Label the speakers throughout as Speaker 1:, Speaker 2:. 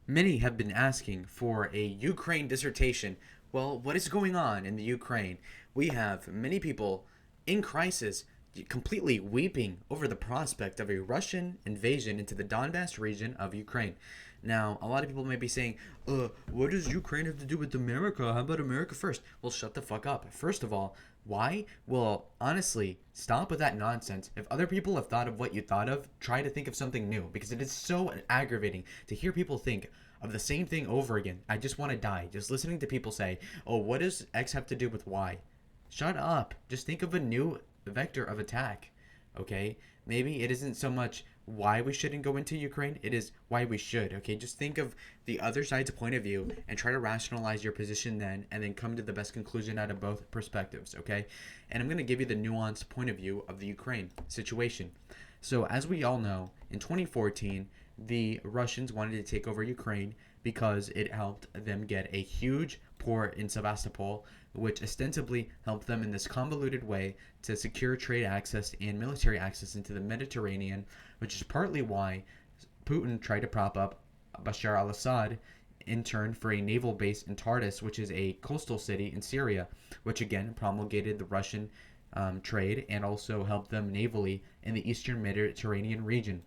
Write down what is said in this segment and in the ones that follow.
Speaker 1: Many have been asking for a Ukraine dissertation. Well, what is going on in the Ukraine? We have many people in crisis completely weeping over the prospect of a Russian invasion into the Donbass region of Ukraine. Now, a lot of people may be saying, what does Ukraine have to do with America? How about America first? Well, shut the fuck up. First of all, why? Well, honestly, stop with that nonsense. If other people have thought of what you thought of, try to think of something new because it is so aggravating to hear people think of the same thing over again. I just want to die. Just listening to people say, oh, what does X have to do with Y? Shut up. Just think of a new vector of attack. Okay? Maybe it isn't so much why we shouldn't go into Ukraine, it is why we should. Okay? Just think of the other side's point of view and try to rationalize your position then and then come to the best conclusion out of both perspectives. Okay? And I'm going to give you the nuanced point of view of the Ukraine situation. So, as we all know, in 2014, the Russians wanted to take over Ukraine because it helped them get a huge port in Sevastopol, which ostensibly helped them in this convoluted way to secure trade access and military access into the Mediterranean, which is partly why Putin tried to prop up Bashar al Assad in turn for a naval base in Tartus, which is a coastal city in Syria, which again promulgated the Russian trade and also helped them navally in the eastern Mediterranean region.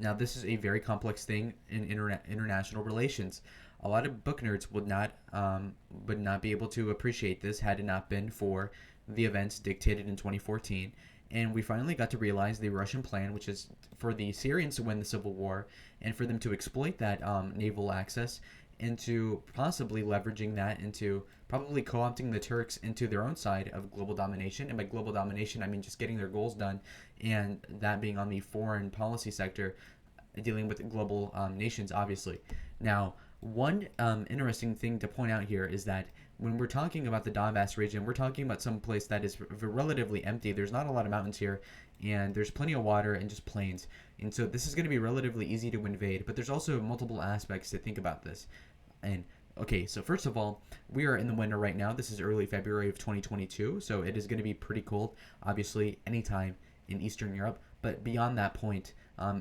Speaker 1: Now, this is a very complex thing in international relations. A lot of book nerds would not be able to appreciate this had it not been for the events dictated in 2014. And we finally got to realize the Russian plan, which is for the Syrians to win the civil war and for them to exploit that naval access into possibly leveraging that into probably co-opting the Turks into their own side of global domination. And by global domination, I mean just getting their goals done, and that being on the foreign policy sector, dealing with global nations, obviously. Now, one interesting thing to point out here is that when we're talking about the Donbass region, we're talking about some place that is relatively empty. There's not a lot of mountains here, and there's plenty of water and just plains. And so this is going to be relatively easy to invade, but there's also multiple aspects to think about this. And okay, so first of all, we are in the winter right now. This is early February of 2022, so it is going to be pretty cold, obviously, anytime in Eastern Europe. But beyond that point,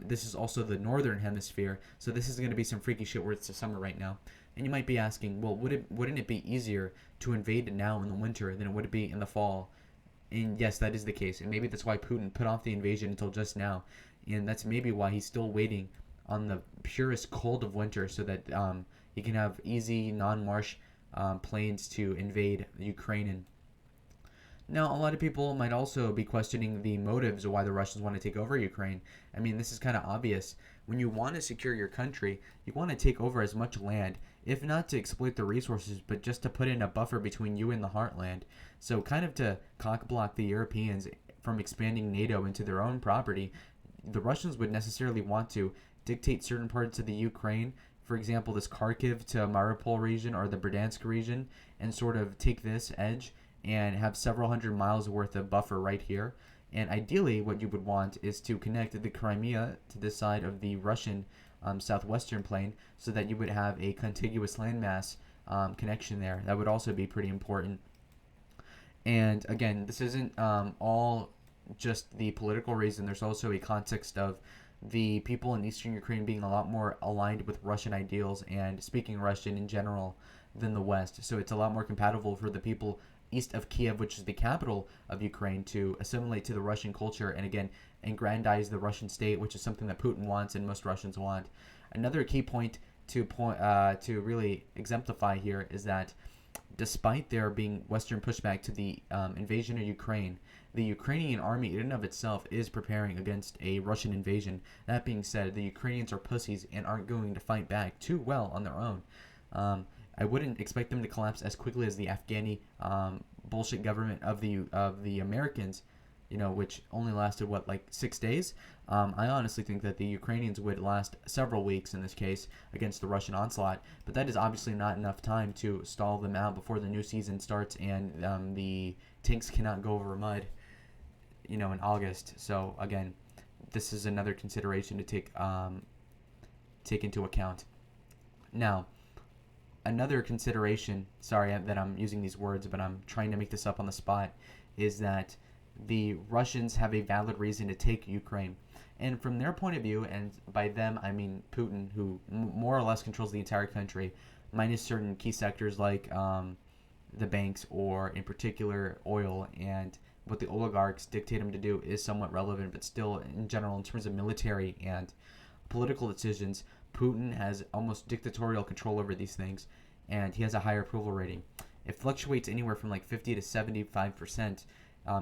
Speaker 1: this is also the northern hemisphere, so this is going to be some freaky shit where it's the summer right now. And you might be asking, well, wouldn't it be easier to invade now in the winter than it would be in the fall? And yes, that is the case. And maybe that's why Putin put off the invasion until just now. And that's maybe why he's still waiting on the purest cold of winter so that he can have easy, non-marsh plains to invade Ukraine in. Now, a lot of people might also be questioning the motives of why the Russians want to take over Ukraine. I mean, this is kind of obvious. When you want to secure your country, you want to take over as much land, if not to exploit the resources, but just to put in a buffer between you and the heartland. So, kind of to cockblock the Europeans from expanding NATO into their own property, the Russians would necessarily want to dictate certain parts of the Ukraine, for example, this Kharkiv to Mariupol region or the Berdansk region, and sort of take this edge and have several hundred miles worth of buffer right here. And ideally, what you would want is to connect the Crimea to this side of the Russian southwestern plain so that you would have a contiguous landmass connection there. That would also be pretty important. And again, this isn't all just the political reason. There's also a context of the people in eastern Ukraine being a lot more aligned with Russian ideals and speaking Russian in general than the West. So it's a lot more compatible for the people east of Kiev, which is the capital of Ukraine, to assimilate to the Russian culture and again aggrandize the Russian state, which is something that Putin wants and most Russians want. Another key point to really exemplify here is that despite there being Western pushback to the invasion of Ukraine, the Ukrainian army in and of itself is preparing against a Russian invasion. That being said, the Ukrainians are pussies and aren't going to fight back too well on their own. I wouldn't expect them to collapse as quickly as the Afghani bullshit government of the Americans, which only lasted like 6 days. I honestly think that the Ukrainians would last several weeks in this case against the Russian onslaught, but that is obviously not enough time to stall them out before the new season starts and the tanks cannot go over mud, in August. So again, this is another consideration to take into account. Now, another consideration, sorry that I'm using these words, but I'm trying to make this up on the spot, is that the Russians have a valid reason to take Ukraine. And from their point of view, and by them I mean Putin, who more or less controls the entire country, minus certain key sectors like the banks, or in particular oil, and what the oligarchs dictate him to do is somewhat relevant, but still, in general, in terms of military and political decisions, Putin has almost dictatorial control over these things, and he has a higher approval rating. It fluctuates anywhere from like 50 to 75%.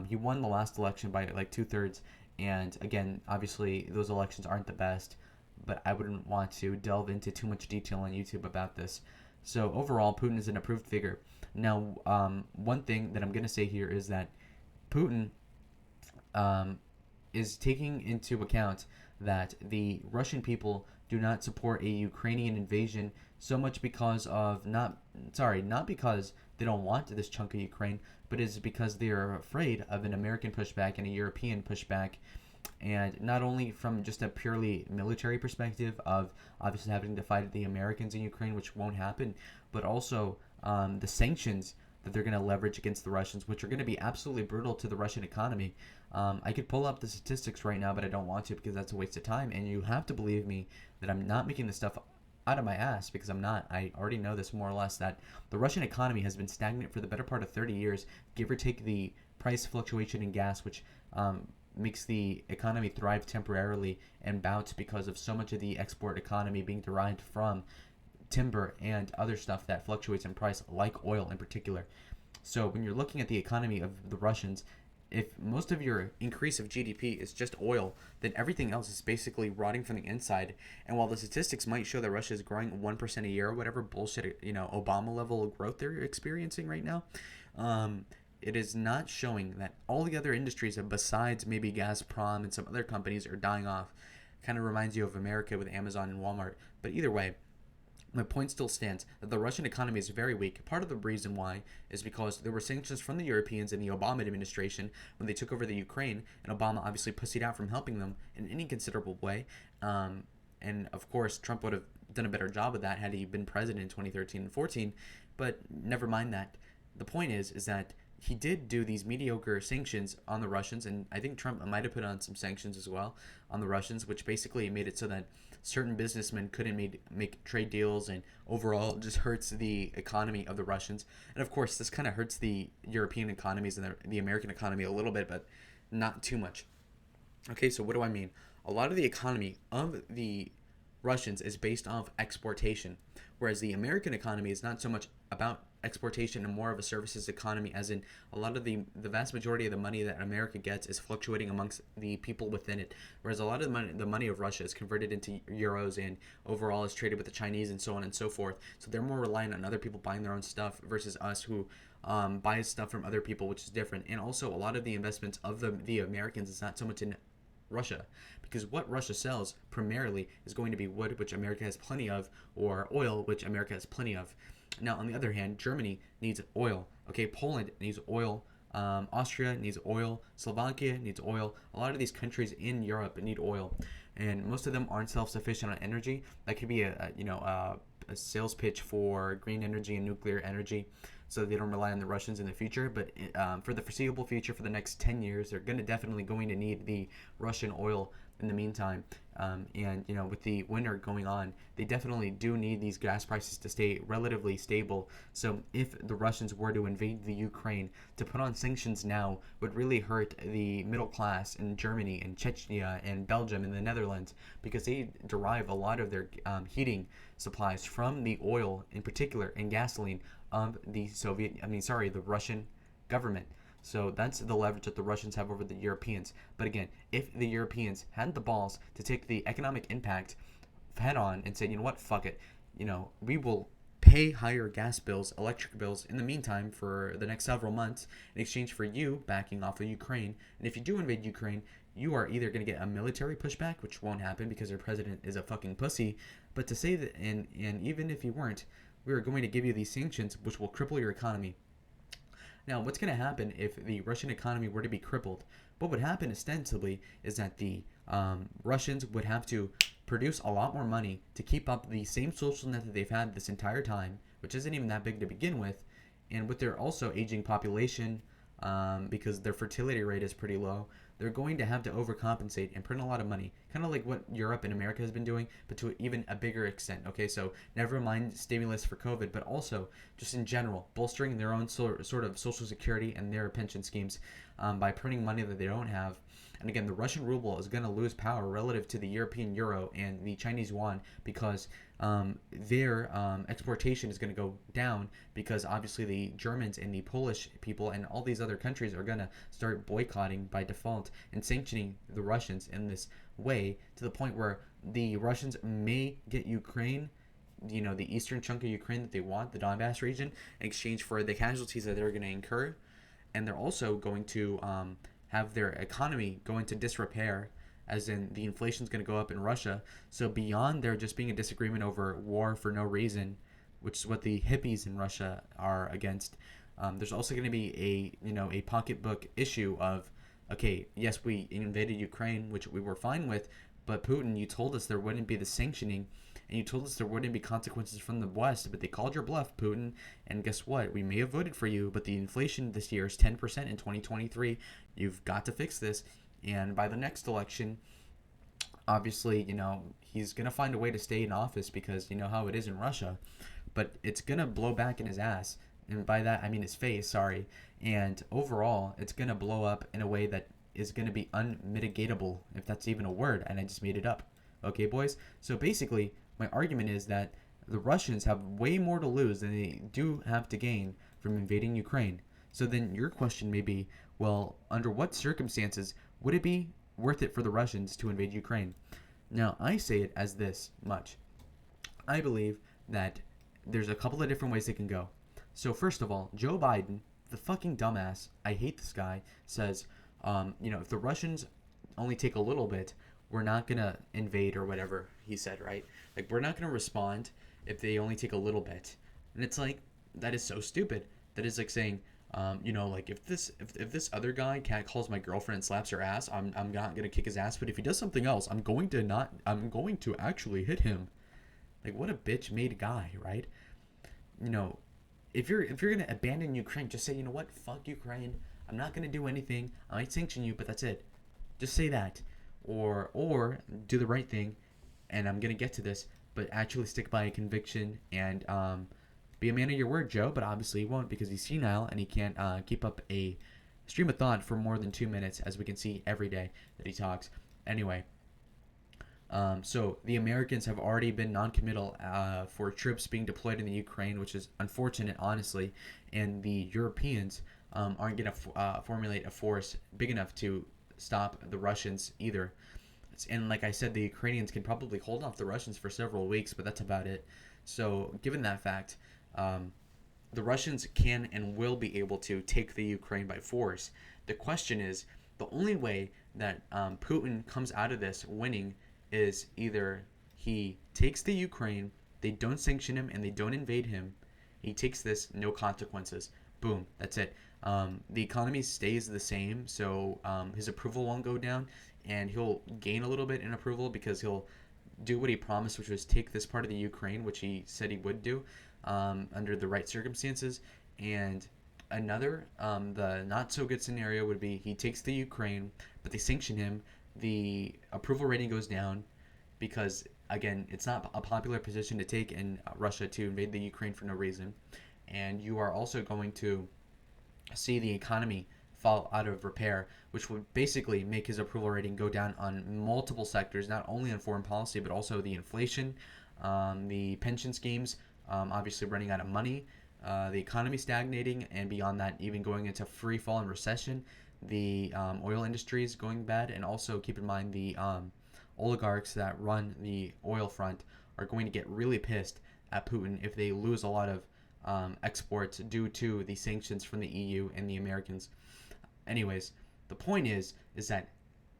Speaker 1: He won the last election by like 2/3, and again, obviously, those elections aren't the best, but I wouldn't want to delve into too much detail on YouTube about this. So overall, Putin is an approved figure. Now, one thing that I'm going to say here is that Putin um, is taking into account that the Russian people do not support a Ukrainian invasion so much because of not because they don't want this chunk of Ukraine, but it's because they are afraid of an American pushback and a European pushback, and not only from just a purely military perspective of obviously having to fight the Americans in Ukraine, which won't happen, but also the sanctions that they're going to leverage against the Russians, which are going to be absolutely brutal to the Russian economy. I could pull up the statistics right now, but I don't want to because that's a waste of time. And you have to believe me that I'm not making this stuff out of my ass, because I'm not. I already know this more or less, that the Russian economy has been stagnant for the better part of 30 years, give or take the price fluctuation in gas, which makes the economy thrive temporarily and bounce because of so much of the export economy being derived from timber and other stuff that fluctuates in price, like oil in particular. So when you're looking at the economy of the Russians, if most of your increase of GDP is just oil, then everything else is basically rotting from the inside. And while the statistics might show that Russia is growing 1% a year, or whatever bullshit, Obama level growth they're experiencing right now, it is not showing that all the other industries, besides maybe Gazprom and some other companies, are dying off. Kind of reminds you of America with Amazon and Walmart. But either way, my point still stands that the Russian economy is very weak. Part of the reason why is because there were sanctions from the Europeans in the Obama administration when they took over the Ukraine, and Obama obviously pussied out from helping them in any considerable way. And of course, Trump would have done a better job of that had he been president in 2013 and 14. But never mind that. The point is that he did do these mediocre sanctions on the Russians, and I think Trump might have put on some sanctions as well on the Russians, which basically made it so that certain businessmen couldn't make trade deals, and overall just hurts the economy of the Russians. And of course, this kind of hurts the European economies and the American economy a little bit, but not too much. Okay, so what do I mean? A lot of the economy of the Russians is based off exportation, whereas the American economy is not so much about exportation and more of a services economy, as in a lot of the vast majority of the money that America gets is fluctuating amongst the people within it, whereas a lot of the money of Russia is converted into euros and overall is traded with the Chinese and so on and so forth. So they're more reliant on other people buying their own stuff versus us, who buy stuff from other people, which is different. And also a lot of the investments of the Americans is not so much in Russia, because what Russia sells primarily is going to be wood, which America has plenty of, or oil, which America has plenty of. Now, on the other hand, Germany needs oil. Okay, Poland needs oil. Austria needs oil. Slovakia needs oil. A lot of these countries in Europe need oil, and most of them aren't self-sufficient on energy. That could be a sales pitch for green energy and nuclear energy, so they don't rely on the Russians in the future. But for the foreseeable future, for the next 10 years, they're definitely going to need the Russian oil in the meantime. And with the winter going on, they definitely do need these gas prices to stay relatively stable. So if the Russians were to invade the Ukraine, to put on sanctions now would really hurt the middle class in Germany and Chechnya and Belgium and the Netherlands, because they derive a lot of their heating supplies from the oil in particular and gasoline of the Russian government. So that's the leverage that the Russians have over the Europeans. But again, if the Europeans had the balls to take the economic impact head on and say, you know what, fuck it, we will pay higher gas bills, electric bills in the meantime for the next several months in exchange for you backing off of Ukraine. And if you do invade Ukraine, you are either going to get a military pushback, which won't happen because their president is a fucking pussy. But to say that, and even if you weren't, we are going to give you these sanctions, which will cripple your economy. Now, what's going to happen if the Russian economy were to be crippled? What would happen ostensibly is that the Russians would have to produce a lot more money to keep up the same social net that they've had this entire time, which isn't even that big to begin with, and with their also aging population, because their fertility rate is pretty low, they're going to have to overcompensate and print a lot of money, kind of like what Europe and America has been doing, but to even a bigger extent. Okay, so never mind stimulus for COVID, but also just in general, bolstering their own sort of social security and their pension schemes by printing money that they don't have. And again, the Russian ruble is going to lose power relative to the European euro and the Chinese yuan because their exportation is going to go down because obviously the Germans and the Polish people and all these other countries are going to start boycotting by default and sanctioning the Russians in this way to the point where the Russians may get Ukraine, the eastern chunk of Ukraine that they want, the Donbass region, in exchange for the casualties that they're going to incur. And they're also going to have their economy go into disrepair, as in the inflation is going to go up in Russia. So beyond there just being a disagreement over war for no reason, which is what the hippies in Russia are against, there's also going to be a pocketbook issue of, okay, yes, we invaded Ukraine, which we were fine with, but Putin, you told us there wouldn't be the sanctioning, and you told us there wouldn't be consequences from the West, but they called your bluff, Putin, and guess what? We may have voted for you, but the inflation this year is 10% in 2023. You've got to fix this, and by the next election, obviously, he's going to find a way to stay in office because you know how it is in Russia, but it's going to blow back in his ass, and by that, I mean his face, sorry, and overall, it's going to blow up in a way that is going to be unmitigatable, if that's even a word, and I just made it up. Okay, boys? So basically, my argument is that the Russians have way more to lose than they do have to gain from invading Ukraine. So then your question may be, well, under what circumstances would it be worth it for the Russians to invade Ukraine? Now, I say it as this much. I believe that there's a couple of different ways they can go. So first of all, Joe Biden, the fucking dumbass, I hate this guy, says, if the Russians only take a little bit, we're not going to invade or whatever he said, right? Like, we're not going to respond if they only take a little bit. And it's like, that is so stupid. That is like saying, like if this other guy cat calls my girlfriend and slaps her ass, I'm not going to kick his ass. But if he does something else, I'm going to actually hit him. Like, what a bitch made guy, right? If you're going to abandon Ukraine, just say, you know what? Fuck Ukraine. I'm not going to do anything. I might sanction you, but that's it. Just say that. Or do the right thing, and I'm going to get to this, but actually stick by a conviction and be a man of your word, Joe. But obviously he won't because he's senile and he can't keep up a stream of thought for more than 2 minutes, as we can see every day that he talks. Anyway, so the Americans have already been non-committal for troops being deployed in the Ukraine, which is unfortunate, honestly, and the Europeans aren't going to formulate a force big enough to stop the Russians either. And like I said, the Ukrainians can probably hold off the Russians for several weeks, but that's about it. So given that fact, the Russians can and will be able to take the Ukraine by force. The question is, the only way that Putin comes out of this winning is either he takes the Ukraine, they don't sanction him, and they don't invade him. He takes this, no consequences. Boom, that's it. The economy stays the same, so his approval won't go down, and he'll gain a little bit in approval because he'll do what he promised, which was take this part of the Ukraine, which he said he would do under the right circumstances. And another, the not so good scenario would be he takes the Ukraine, but they sanction him. The approval rating goes down because, again, it's not a popular position to take in Russia to invade the Ukraine for no reason. And you are also going to see the economy fall out of repair, which would basically make his approval rating go down on multiple sectors, not only on foreign policy, but also the inflation, the pension schemes, obviously running out of money, the economy stagnating, and beyond that, even going into free fall and recession, the oil industries going bad, and also keep in mind the oligarchs that run the oil front are going to get really pissed at Putin if they lose a lot of exports due to the sanctions from the EU and the Americans. Anyways, the point is that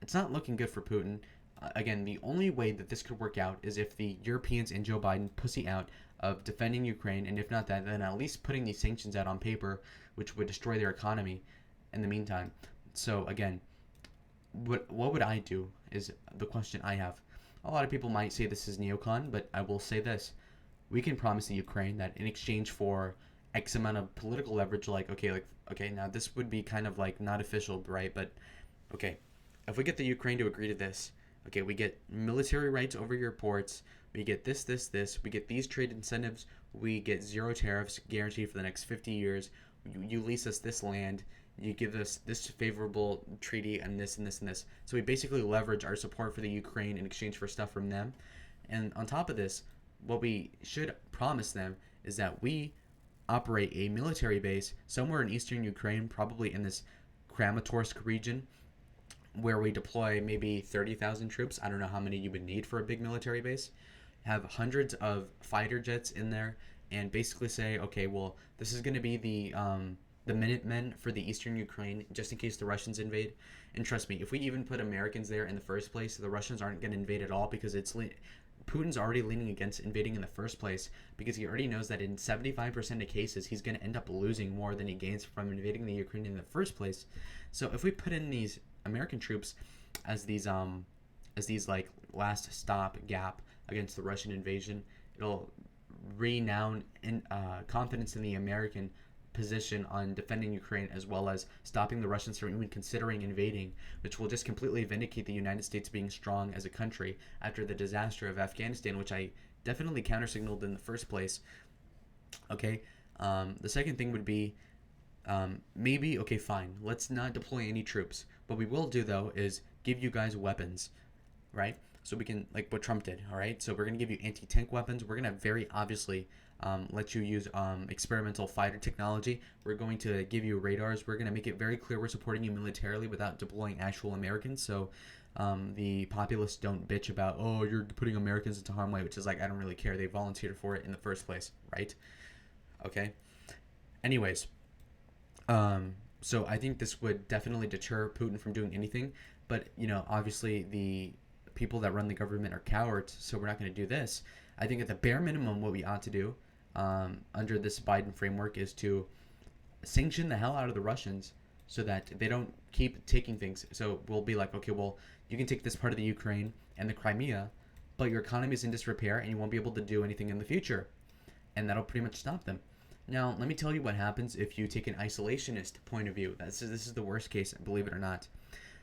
Speaker 1: it's not looking good for Putin. Again, the only way that this could work out is if the Europeans and Joe Biden pussy out of defending Ukraine, and if not that, then at least putting these sanctions out on paper, which would destroy their economy in the meantime. So again, what would I do is the question I have. A lot of people might say this is neocon, but I will say this. We can promise the Ukraine that in exchange for X amount of political leverage, okay, now this would be kind of like not official, right? But okay, if we get the Ukraine to agree to this, okay, we get military rights over your ports, we get this, we get these trade incentives, we get zero tariffs guaranteed for the next 50 years, you lease us this land, you give us this favorable treaty and this and this and this. So we basically leverage our support for the Ukraine in exchange for stuff from them. And on top of this, what we should promise them is that we operate a military base somewhere in eastern Ukraine, probably in this Kramatorsk region, where we deploy maybe 30,000 troops. I don't know how many you would need for a big military base. Have hundreds of fighter jets in there, and basically say, okay, well, this is going to be the Minutemen for the eastern Ukraine, just in case the Russians invade. And trust me, if we even put Americans there in the first place, the Russians aren't going to invade at all, because Putin's already leaning against invading in the first place, because he already knows that in 75% of cases he's going to end up losing more than he gains from invading the Ukraine in the first place. So if we put in these American troops as these like last stop gap against the Russian invasion, it'll renown in confidence in the American position on defending Ukraine, as well as stopping the Russians from even considering invading, which will just completely vindicate the United States being strong as a country after the disaster of Afghanistan, which I definitely countersignaled in the first place. Okay, the second thing would be maybe, okay, fine, let's not deploy any troops. What we will do, though, is give you guys weapons, right? So we can, like what Trump did, all right? So we're going to give you anti-tank weapons. We're going to very obviously let you use experimental fighter technology. We're going to give you radars. We're going to make it very clear we're supporting you militarily without deploying actual Americans. So the populace don't bitch about, oh, you're putting Americans into harm's way, which is like, I don't really care. They volunteered for it in the first place, right? Okay. Anyways, so I think this would definitely deter Putin from doing anything. But, obviously the people that run the government are cowards, so we're not going to do this. I think at the bare minimum, what we ought to do under this Biden framework is to sanction the hell out of the Russians so that they don't keep taking things. So we'll be like, okay, well, you can take this part of the Ukraine and the Crimea, but your economy is in disrepair and you won't be able to do anything in the future. And that'll pretty much stop them. Now, let me tell you what happens if you take an isolationist point of view. This is the worst case, believe it or not.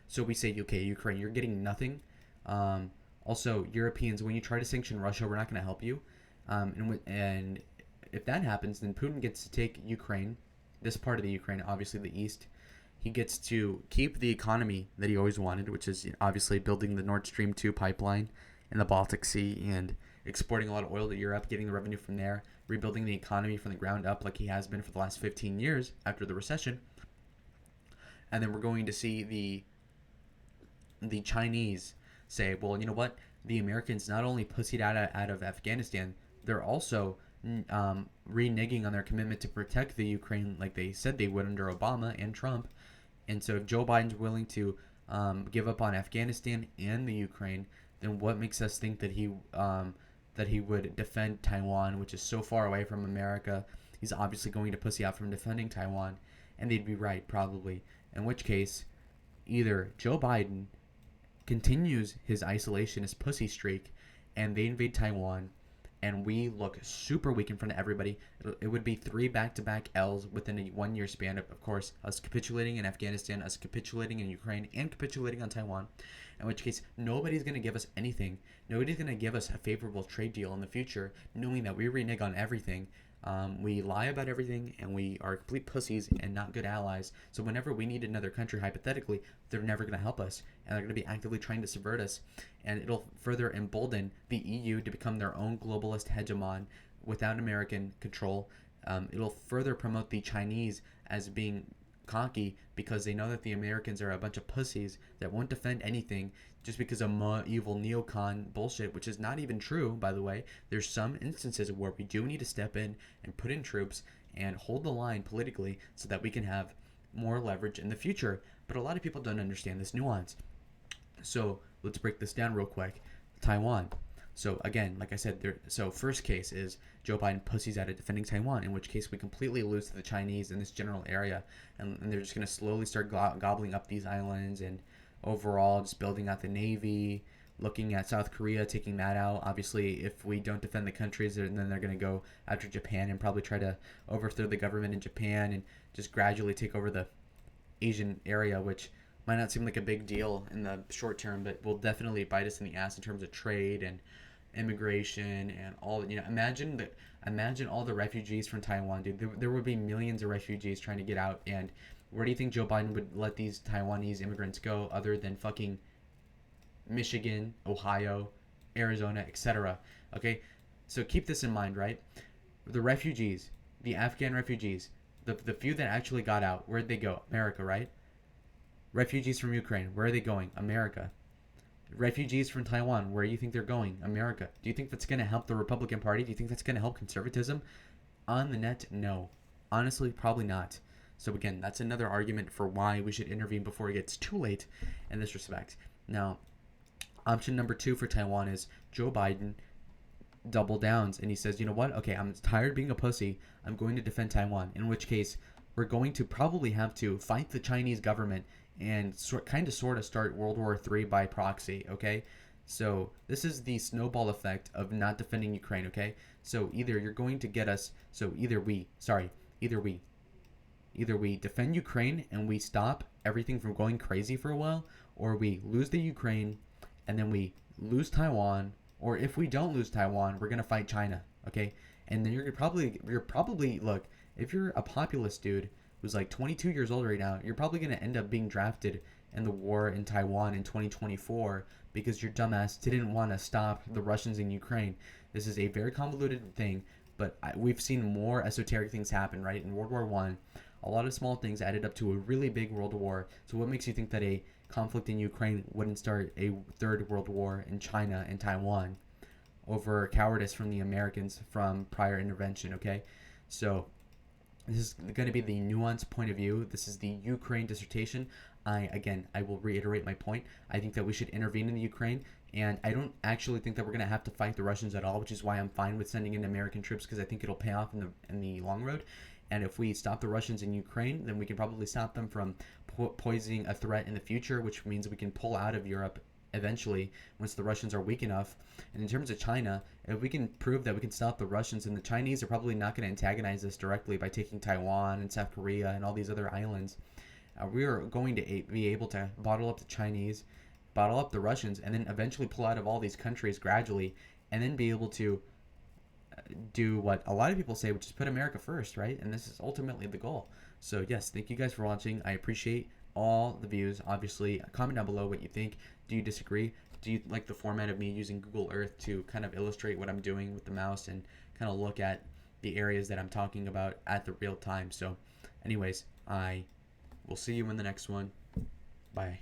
Speaker 1: So we say, okay, Ukraine, you're getting nothing. Also, Europeans, when you try to sanction Russia, we're not going to help you. And if that happens, then Putin gets to take Ukraine, this part of the Ukraine, obviously the east. He gets to keep the economy that he always wanted, which is obviously building the Nord Stream 2 pipeline in the Baltic Sea and exporting a lot of oil to Europe, getting the revenue from there, rebuilding the economy from the ground up like he has been for the last 15 years after the recession. And then we're going to see the Chinese say, well, you know what? The Americans not only pussied out of Afghanistan, they're also reneging on their commitment to protect the Ukraine like they said they would under Obama and Trump. And so if Joe Biden's willing to give up on Afghanistan and the Ukraine, then what makes us think that he would defend Taiwan, which is so far away from America? He's obviously going to pussy out from defending Taiwan, and they'd be right, probably. In which case, either Joe Biden continues his isolationist pussy streak and they invade Taiwan and we look super weak in front of everybody. It would be 3 back-to-back L's within a 1 year span. Of course, us capitulating in Afghanistan, us capitulating in Ukraine, and capitulating on Taiwan. In which case, nobody's going to give us anything. Nobody's going to give us a favorable trade deal in the future, knowing that we renege on everything. We lie about everything, and we are complete pussies and not good allies. So whenever we need another country, hypothetically, they're never going to help us, and they're going to be actively trying to subvert us. And it'll further embolden the EU to become their own globalist hegemon without American control. It'll further promote the Chinese as being cocky because they know that the Americans are a bunch of pussies that won't defend anything just because of evil neocon bullshit, which is not even true, by the way. There's some instances where we do need to step in and put in troops and hold the line politically so that we can have more leverage in the future. But a lot of people don't understand this nuance. So let's break this down real quick. Taiwan. So again, like I said, so first case is Joe Biden pussies out of defending Taiwan, in which case we completely lose to the Chinese in this general area, and they're just going to slowly start gobbling up these islands, and overall just building out the Navy, looking at South Korea, taking that out. Obviously, if we don't defend the countries, then they're going to go after Japan and probably try to overthrow the government in Japan and just gradually take over the Asian area, which might not seem like a big deal in the short term, but will definitely bite us in the ass in terms of trade and immigration and all. Imagine all the refugees from Taiwan, dude. There would be millions of refugees trying to get out, and where do you think Joe Biden would let these Taiwanese immigrants go other than fucking Michigan, Ohio, Arizona, etc.? Okay, so keep this in mind, right? The refugees, the Afghan refugees, the few that actually got out, where'd they go? America, right? Refugees from Ukraine, where are they going? America. Refugees from Taiwan, where do you think they're going? America. Do you think that's going to help the Republican Party? Do you think that's going to help conservatism? On the net, no. Honestly, probably not. So again, that's another argument for why we should intervene before it gets too late in this respect. Now, option number 2 for Taiwan is Joe Biden double downs and he says, you know what? Okay, I'm tired of being a pussy. I'm going to defend Taiwan. In which case, we're going to probably have to fight the Chinese government and sort of start World War III by proxy, okay? So this is the snowball effect of not defending Ukraine, okay? So either you're going to get us, so either we defend Ukraine and we stop everything from going crazy for a while, or we lose the Ukraine and then we lose Taiwan, or if we don't lose Taiwan, we're gonna fight China, okay? And then you're probably look, if you're a populist dude who's like 22 years old right now, you're probably gonna end up being drafted in the war in Taiwan in 2024 because your dumbass didn't want to stop the Russians in Ukraine. This is a very convoluted thing, but we've seen more esoteric things happen, right? In World War One, a lot of small things added up to a really big world war. So what makes you think that a conflict in Ukraine wouldn't start a third world war in China and Taiwan over cowardice from the Americans from prior intervention, okay? So this is going to be the nuanced point of view. This is the Ukraine dissertation. I will reiterate my point. I think that we should intervene in the Ukraine, and I don't actually think that we're going to have to fight the Russians at all, which is why I'm fine with sending in American troops because I think it'll pay off in the long road. And if we stop the Russians in Ukraine, then we can probably stop them from poisoning a threat in the future, which means we can pull out of Europe eventually once the Russians are weak enough. And in terms of China, if we can prove that we can stop the Russians, and the Chinese are probably not going to antagonize us directly by taking Taiwan and South Korea and all these other islands, we are going to be able to bottle up the Chinese, bottle up the Russians, and then eventually pull out of all these countries gradually, and then be able to do what a lot of people say, which is put America first, right? And this is ultimately the goal. So yes, thank you guys for watching. I appreciate all the views. Obviously, comment down below what you think. Do you disagree? Do you like the format of me using Google Earth to kind of illustrate what I'm doing with the mouse and kind of look at the areas that I'm talking about at the real time? So anyways, I will see you in the next one. Bye.